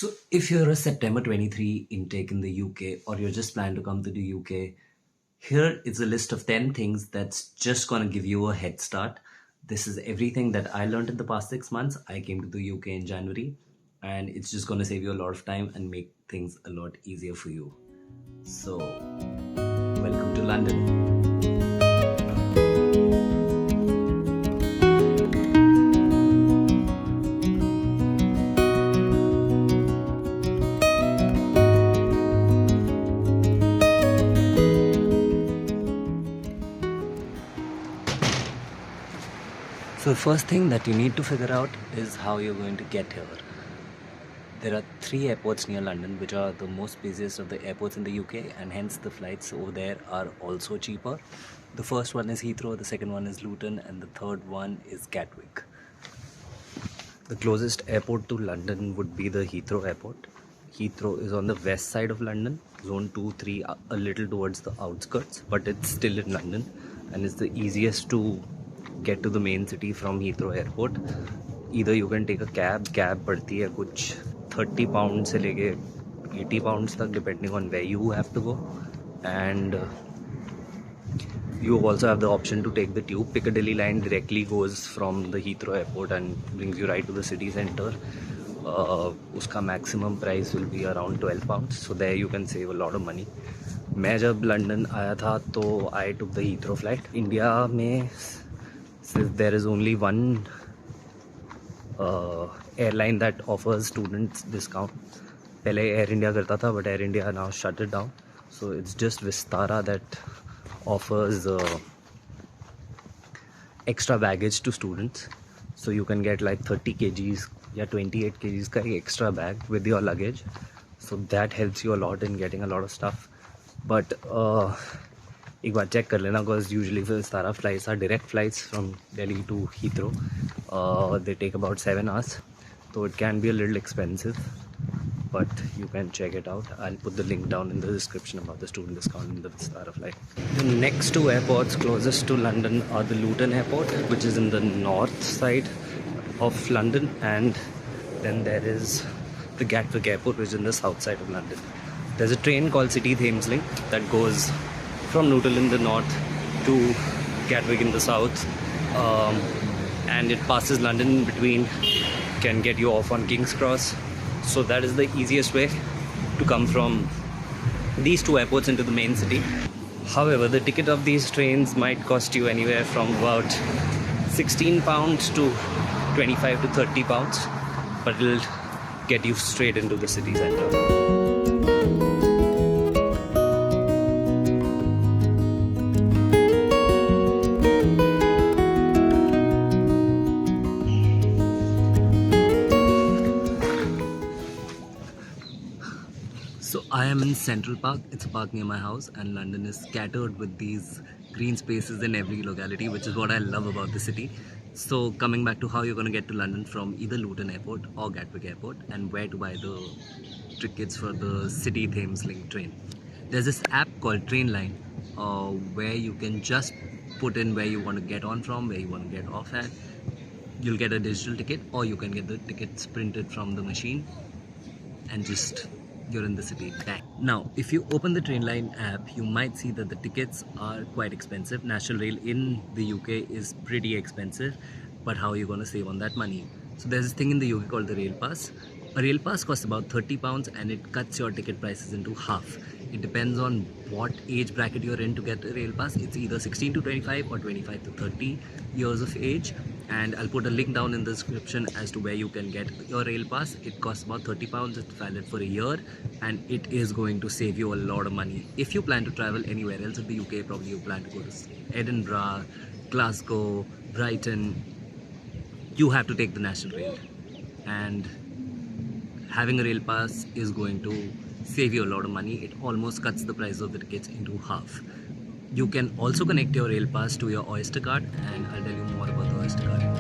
So, if you're a September 23 intake in the UK or you're just planning to come to the UK, here is a list of 10 things that's just going to give you a head start. This is everything that I learned in the past 6 months. I came to the UK in January, and it's just going to save you a lot of time and make things a lot easier for you. So, welcome to London. So the first thing that you need to figure out is how you're going to get here. There are 3 airports near London which are the most busiest of the airports in the UK, and hence the flights over there are also cheaper. The first one is Heathrow, the second one is Luton, and the third one is Gatwick. The closest airport to London would be the Heathrow airport. Heathrow is on the west side of London, zone 2, 3, a little towards the outskirts, but it's still in London and is the easiest to get to the main city from Heathrow airport. Either you can take a cab पड़ती है कुछ 30 pounds से लेके 80 pounds तक, depending on where you have to go, and you also have the option to take the tube. Piccadilly line directly goes from the Heathrow airport and brings you right to the city centre. Uska maximum price will be around 12 pounds, so there you can save a lot of money. मैं जब London आया था तो I took the Heathrow flight. India में there is only one airline that offers students discount. पहले Air India करता था, but Air India now shut it down. So it's just Vistara that offers extra baggage to students. So you can get like 30 kgs या 28 kgs का एक extra bag with your luggage. So that helps you a lot in getting a lot of stuff. But एक बार check कर लेना, because usually Vistara flights are direct flights from Delhi to Heathrow. They take about 7 hours, so it can be a little expensive, but you can check it out. I'll put the link down in the description about the student discount in the Vistara flight. The next 2 airports closest to London are the Luton airport, which is in the north side of London, and then there is the Gatwick airport, which is in the south side of London. There's a train called City Thames Link that goes from Luton in the north to Gatwick in the south, and it passes London in between, can get you off on King's Cross. So that is the easiest way to come from these 2 airports into the main city. However, the ticket of these trains might cost you anywhere from about 16 pounds to 25 to 30 pounds, but it'll get you straight into the city centre. So I am in Central Park. It's a park near my house, and London is scattered with these green spaces in every locality, which is what I love about the city. So coming back to how you're going to get to London from either Luton Airport or Gatwick Airport, and where to buy the tickets for the City Thames Link train. There's this app called Trainline, where you can just put in where you want to get on from, where you want to get off at. You'll get a digital ticket, or you can get the tickets printed from the machine and just you're in the city. Bang. Now, if you open the Trainline app, you might see that the tickets are quite expensive. National Rail in the UK is pretty expensive, but how are you going to save on that money? So there's this thing in the UK called the Rail Pass. A Rail Pass costs about 30 pounds, and it cuts your ticket prices into half. It depends on what age bracket you're in to get a Rail Pass. It's either 16 to 25 or 25 to 30 years of age. And I'll put a link down in the description as to where you can get your Rail Pass. It costs about 30 pounds. It's valid for a year, and it is going to save you a lot of money. If you plan to travel anywhere else in the UK, probably you plan to go to Edinburgh, Glasgow, Brighton, you have to take the National Rail. And having a Rail Pass is going to save you a lot of money. It almost cuts the price of the tickets into half. You can also connect your Rail Pass to your Oyester card, and I'll tell you more about the Oyester card in a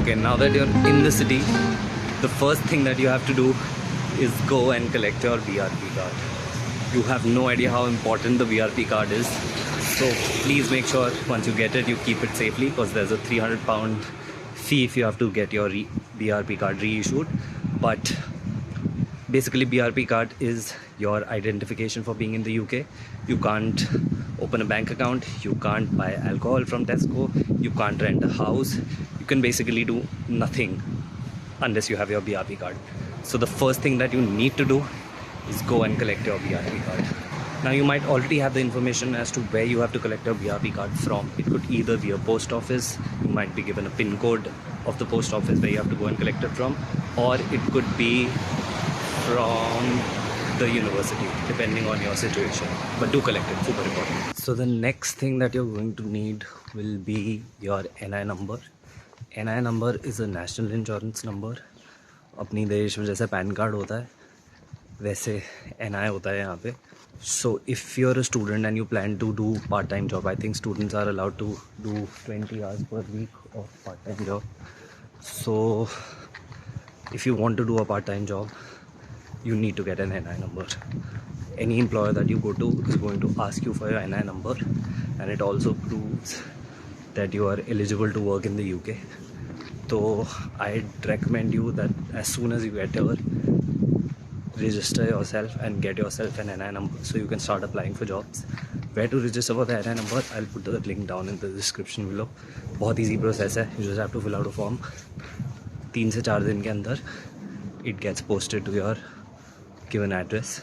Okay, now that you're in the city, the first thing that you have to do is go and collect your BRP card. You have no idea how important the BRP card is. So please make sure once you get it, you keep it safely, because there's a £300 fee if you have to get your BRP card reissued. But basically BRP card is your identification for being in the UK. You can't open a bank account, you can't buy alcohol from TESCO, you can't rent a house, you can basically do nothing unless you have your BRP card. So the first thing that you need to do is go and collect your BRP card. Now you might already have the information as to where you have to collect your BRP card from. It could either be a post office, you might be given a PIN code of the post office where you have to go and collect it from, or it could be from the university, depending on your situation. But do collect it, super important. So the next thing that you're going to need will be your NI number. NI number is a national insurance number. अपनी देश में जैसे pan card होता है वैसे NI होता है यहाँ पे. So if you're a student and you plan to do part-time job, I think students are allowed to do 20 hours per week of part-time job. So if you want to do a part-time job, you need to get an NI number. Any employer that you go to is going to ask you for your NI number, and it also proves that you are eligible to work in the UK. So I'd recommend you that as soon as you get here, register yourself and get yourself an NI number so you can start applying for jobs. Where to register for the NI number, I'll put the link down in the description below. बहुत easy process है. You just have to fill out a form. 3 से 4 दिन के अंदर it gets posted to your given address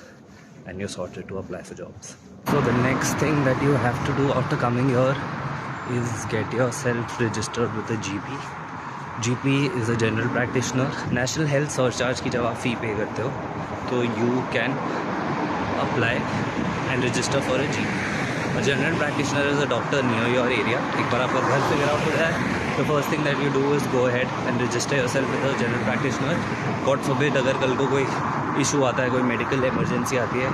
and you're sorted to apply for jobs. So the next thing that you have to do after coming here is get yourself registered with a GP. GP is a General Practitioner. National Health Surcharge की जब आप fee pay करते हो तो you can apply and register for a GP. A General Practitioner is a doctor near your area. एक बार आपका घर figure out हो जाए, the first thing that you do is go ahead and register yourself with a General Practitioner. God forbid अगर कल को कोई issue आता है, कोई medical emergency आती है,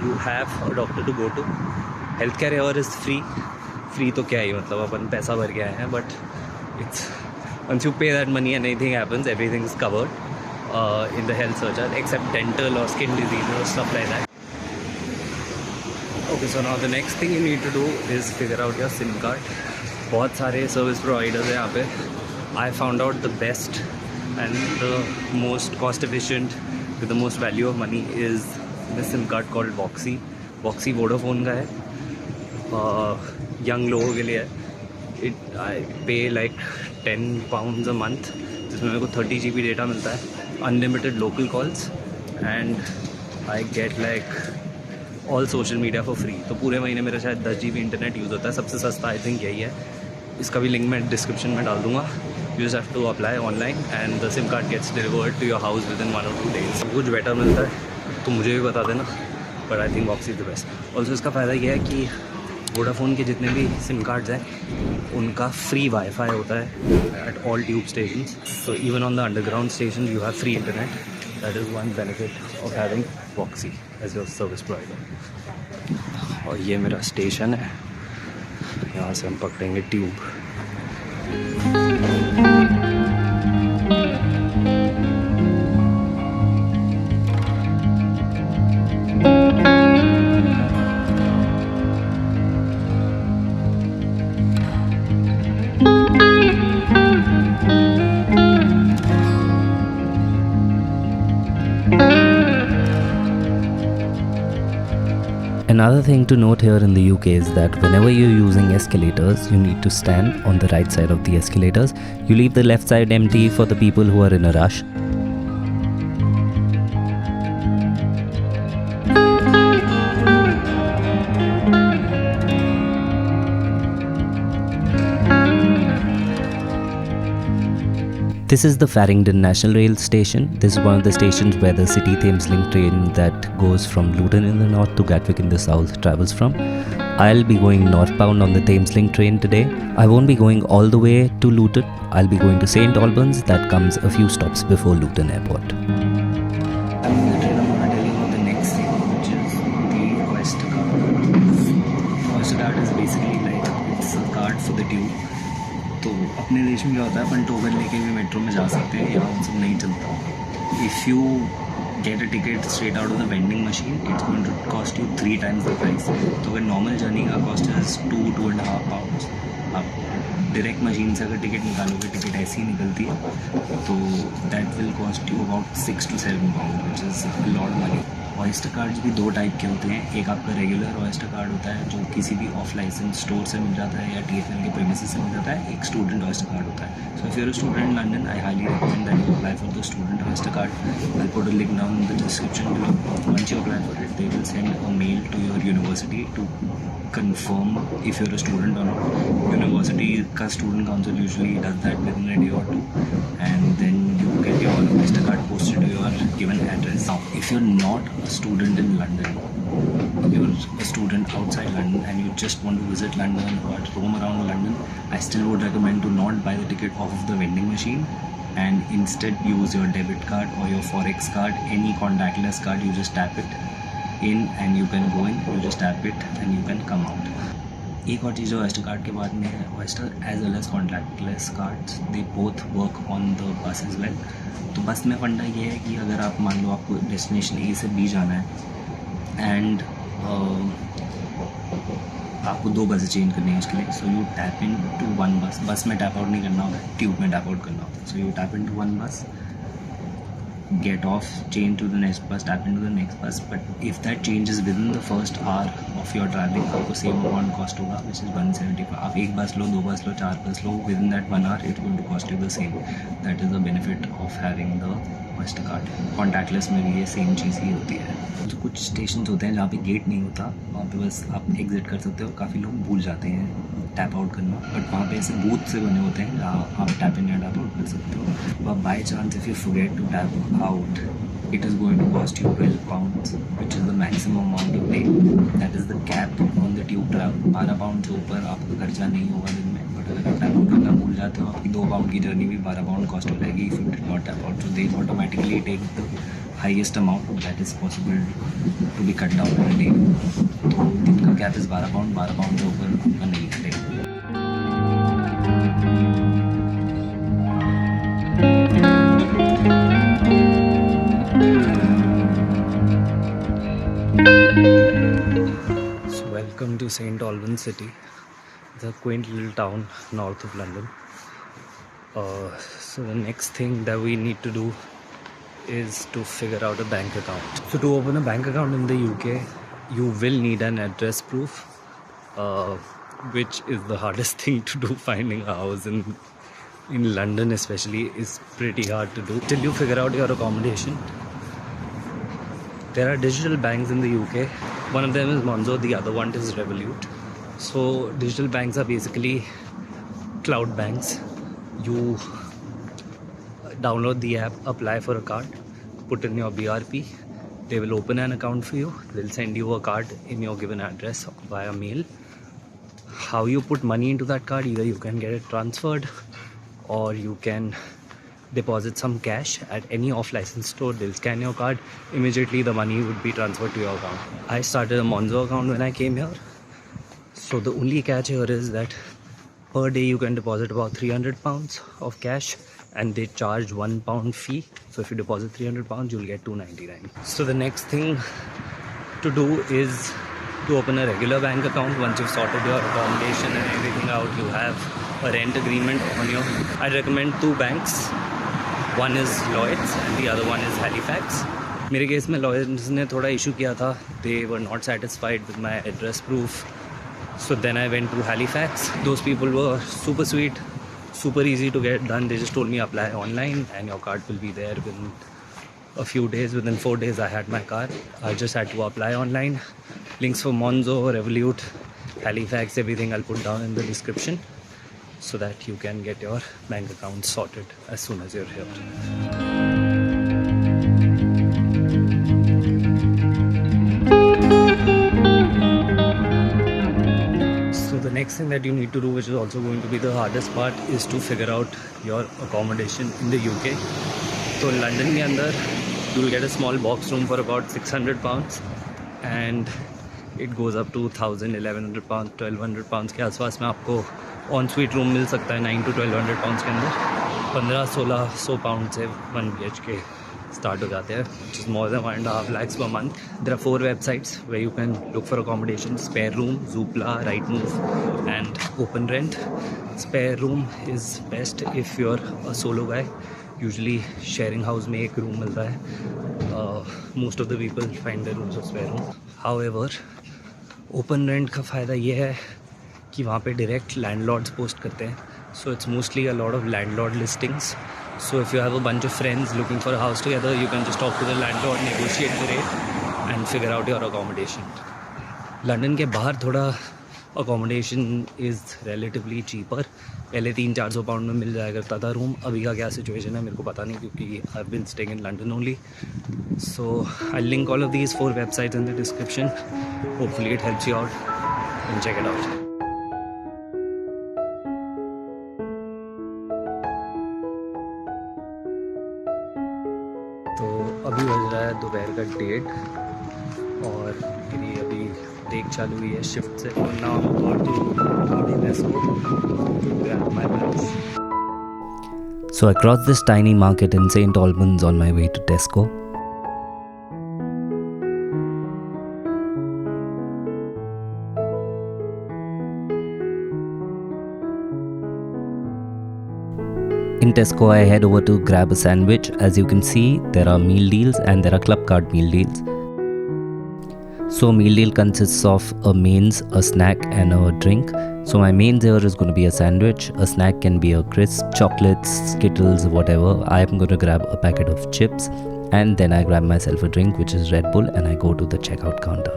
you have a doctor to go to. Healthcare here is free. Free तो क्या ही, मतलब अपन पैसा भर के आए हैं, but it's once you pay that money and anything happens, everything is covered in the health surcharge except dental or skin diseases or stuff like that. Okay, so now the next thing you need to do is figure out your SIM card. बहुत सारे service providers हैं यहाँ पे. I found out the best and the most cost efficient with the most value of money is the SIM card called Voxy. Voxy Vodafone का है, young लोगों के लिए है. I pay like £10 a month, जिसमें मेरे को 30 GB डेटा मिलता है, unlimited local calls, and I get like all social media for free. तो पूरे महीने मेरा शायद 10 GB इंटरनेट यूज़ होता है. सबसे सस्ता आई थिंक यही है. इसका भी लिंक मैं डिस्क्रिप्शन में डाल दूँगा. You just have to apply online and the SIM card gets delivered to your house within 1 or 2 days. कुछ बेटर मिलता है तो मुझे भी बता देना, but I think Voxy is the best. Also इसका फ़ायदा ये है कि वोडाफोन के जितने भी सिम कार्ड्स हैं उनका फ्री वाईफाई होता है at all tube stations. So even on the underground station you have free internet. That is one benefit of having Voxi as your service provider. और ये मेरा स्टेशन है, यहाँ से हम पकड़ेंगे tube. Another thing to note here in the UK is that whenever you're using escalators, you need to stand on the right side of the escalators. You leave the left side empty for the people who are in a rush. This is the Farringdon National Rail Station. This is one of the stations where the City Thameslink train that goes from Luton in the north to Gatwick in the south travels from. I'll be going northbound on the Thameslink train today. I won't be going all the way to Luton. I'll be going to St Albans. That comes a few stops before Luton Airport. I'm going to tell you about the next thing, which is the Oyester card. Oyester card is basically like it's a card for the tube. तो अपने देश में क्या होता है, अपन token लेके भी metro में जा सकते हैं, यहाँ सब नहीं चलता। If you get a ticket straight out of the vending machine, it's going to cost you 3 times the price. तो अगर नॉर्मल जर्नी का कॉस्ट है 2-2.5 pounds, आप डायरेक्ट मशीन से अगर टिकट निकालोगे, टिकट ऐसी ही निकलती है, तो that will cost you about 6 to 7 pounds, which is lot money. Oyster cards भी 2 टाइप के होते हैं। एक आपका रेगुलर ऑयस्टर कार्ड होता है जो किसी भी ऑफ लाइसेंस स्टोर से मिल जाता है या TFL के प्रीमिसेस से मिल जाता है। एक स्टूडेंट ऑयस्टर कार्ड होता है। So if you are a student in London, I highly recommend that you apply for the student Oyster card. I put a link down in the description below. Once you apply for it, they will send a mail to your university to confirm if you're a student or not. University का student council usually does that within a day or two, and then you get your Oyster card posted to your given address. Now, if you're not a student in London, you're a student outside London and you just want to visit London or roam around London, I still would recommend to not buy the ticket off of the vending machine and instead use your debit card or your forex card, any contactless card. You just tap it in and you can go in, you just tap it and you can come out. एक और चीज़ जो oyster card के बाद में है, Oyster as well as contactless cards, they both work on the bus as well. तो bus में फंडा ये है कि अगर आप मान लो आपको डेस्टिनेशन A से B जाना है एंड आपको 2 बसें चेंज करनी है उसके लिए, so you tap in to 1 bus. बस में टैप आउट नहीं करना होता, ट्यूब में टैप आउट करना होता है। So you tap in to 1 bus, get off, change to the next bus, tap into the next bus. But if that change is within the first hour of your traveling, आपको same amount cost होगा, which is 175. आप 1 बस लो, 2 बस लो, 4 बस लो, within that 1 hour it's going to cost you the same. That is the benefit of having the Oyster card. Contactless में भी ये same चीज़ ही होती है। तो कुछ स्टेशन होते हैं जहाँ पे गेट नहीं होता, वहाँ पे बस आप एग्जिट कर सकते हो। काफ़ी लोग भूल जाते हैं टैप आउट करना, बट वहाँ पे ऐसे बूथ से बने होते हैं जहाँ आप टैप इन या टैप आउट कर सकते हो। तो by chance if you forget to tap out, it is going to cost you 12 pounds, which is the maximum amount you pay. That is the cap on the tube travel. 12 pound से ऊपर आपका खर्चा नहीं होगा दिन में, but अगर आप टैप आउट करना भूल जाते हो, आपकी 2 pound की जर्नी भी 12 pound कॉस्ट हो जाएगी if you did not tap out. So they automatically take the highest amount that is possible to be cut down in a day. तो दिन का कैप इस 12 pound से ऊपर आपका नहीं कटेगा। So welcome to St. Albans City. It's a quaint little town north of London. So the next thing that we need to do is to figure out a bank account. So to open a bank account in the UK, you will need an address proof, which is the hardest thing to do. Finding a house in London especially is pretty hard to do till you figure out your accommodation. There are digital banks in the UK. One of them is Monzo, the other one is Revolut. So digital banks are basically cloud banks. You download the app, apply for a card, put in your BRP. They will open an account for you. They'll send you a card in your given address via mail. How you put money into that card, either you can get it transferred or you can deposit some cash at any off-license store. They'll scan your card. Immediately the money would be transferred to your account. I started a Monzo account when I came here. So the only catch here is that per day you can deposit about 300 pounds of cash and they charge £1 fee. So if you deposit 300 pounds, you'll get 299. So the next thing to do is to open a regular bank account. Once you've sorted your accommodation and everything out, you have a rent agreement on your... I recommend 2 banks. One is Lloyds and the other one is Halifax. मेरे case में Lloyds ने थोड़ा issue किया था. They were not satisfied with my address proof. So then I went to Halifax. Those people were super sweet, super easy to get done. They just told me apply online and your card will be there within a few days. Within 4 days I had my card. I just had to apply online. Links for Monzo, Revolut, Halifax, everything I'll put down in the description, so that you can get your bank account sorted as soon as you're here. So the next thing that you need to do, which is also going to be the hardest part, is to figure out your accommodation in the UK. So in London के अंदर you'll get a small box room for about £600 and it goes up to 1000, 1100 pounds, 1200 pounds के आसपास में आपको on suite room मिल सकता है 9 to 1200 pounds के अंदर। 1500-1600 पाउंड से 1 BHK start हो जाते हैं, which is more than 1.5 lakhs per month. There are 4 websites where you can look for accommodation: Spareroom, Zoopla, Rightmove, and Open Rent. Spareroom is best if you're a solo guy. Usually sharing house में एक room मिलता है. Most of the people find their rooms of Spareroom. However, Open Rent का फ़ायदा ये है कि वहाँ पे direct landlords post करते हैं. So it's mostly a lot of landlord listings. So if you have a bunch of friends looking for a house together, you can just talk to the landlord, negotiate the rate and figure out your accommodation. London के बाहर थोड़ा accommodation is relatively cheaper. पहले 300-400 pound में मिल जाया करता था room. अभी का क्या सिचुएशन है मेरे को पता नहीं, क्योंकि I've been staying in London only. So I'll link all of these 4 websites in the description. Hopefully it helps you out and check it out. तो अभी बज रहा है दोपहर का 1:30 और मेरी अभी ब्रेक चालू हुई है शिफ्ट से. और now I am about to go to Tesco to grab my lunch. So I crossed this tiny market in St. Albans on my way to TESCO. In TESCO, I head over to grab a sandwich. As you can see, there are meal deals and there are Clubcard meal deals. So meal deal consists of a mains, a snack and a drink. So my mains here is going to be a sandwich. A snack can be a crisp, chocolates, Skittles, whatever. I am going to grab a packet of chips and then I grab myself a drink, which is Red Bull, and I go to the checkout counter.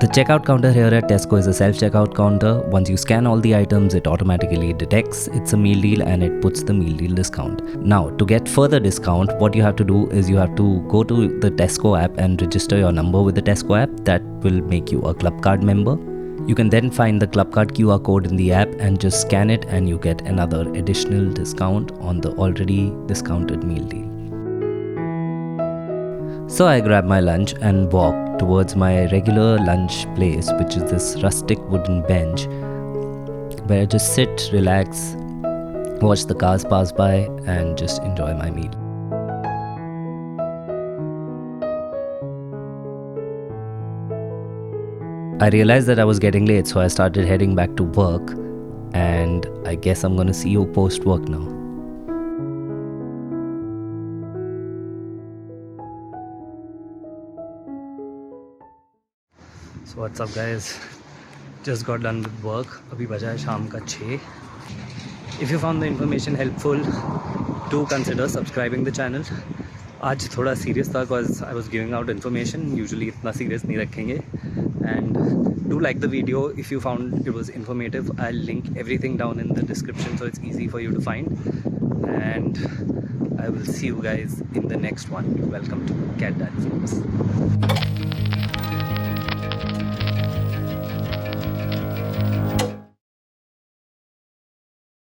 The checkout counter here at TESCO is a self-checkout counter. Once you scan all the items, it automatically detects it's a meal deal and it puts the meal deal discount. Now, to get further discount, what you have to do is you have to go to the TESCO app and register your number with the TESCO app. That will make you a Clubcard member. You can then find the Clubcard QR code in the app and just scan it and you get another additional discount on the already discounted meal deal. So I grab my lunch and walk towards my regular lunch place, which is this rustic wooden bench where I just sit, relax, watch the cars pass by and just enjoy my meal. I realized that I was getting late, so I started heading back to work, and I guess I'm gonna see you post work now. So what's up guys, just got done with work. अभी बजा है शाम का 6. If you found the information helpful, do consider subscribing the channel. आज थोड़ा serious था because I was giving out information. Usually इतना serious नहीं रखेंगे. And do like the video if you found it was informative. I'll link everything down in the description so it's easy for you to find. And I will see you guys in the next one. Welcome to Cat Dad Vlogs.